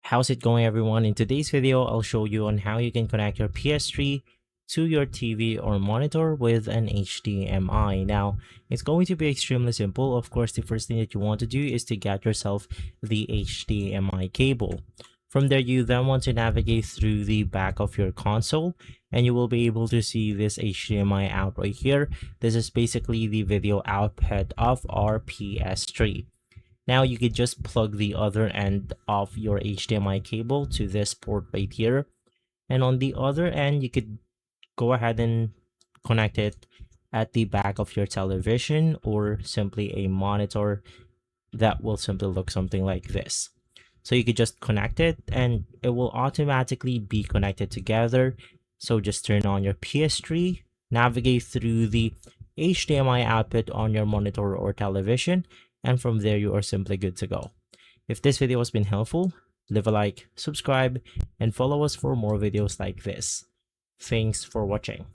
How's it going, everyone? In today's video, I'll show you on how you can connect your PS3 to your TV or monitor with an HDMI. Now, it's going to be extremely simple. Of course, the first thing that you want to do is to get yourself the HDMI cable. From there, you then want to navigate through the back of your console, and you will be able to see this HDMI out right here. This is basically the video output of our PS3. Now you could just plug the other end of your HDMI cable to this port right here. And on the other end, you could go ahead and connect it at the back of your television or simply a monitor that will simply look something like this. So you could just connect it and it will automatically be connected together. So just turn on your PS3, navigate through the HDMI output on your monitor or television, and from there you are simply good to go. If this video has been helpful, leave a like, subscribe, and follow us for more videos like this. Thanks for watching.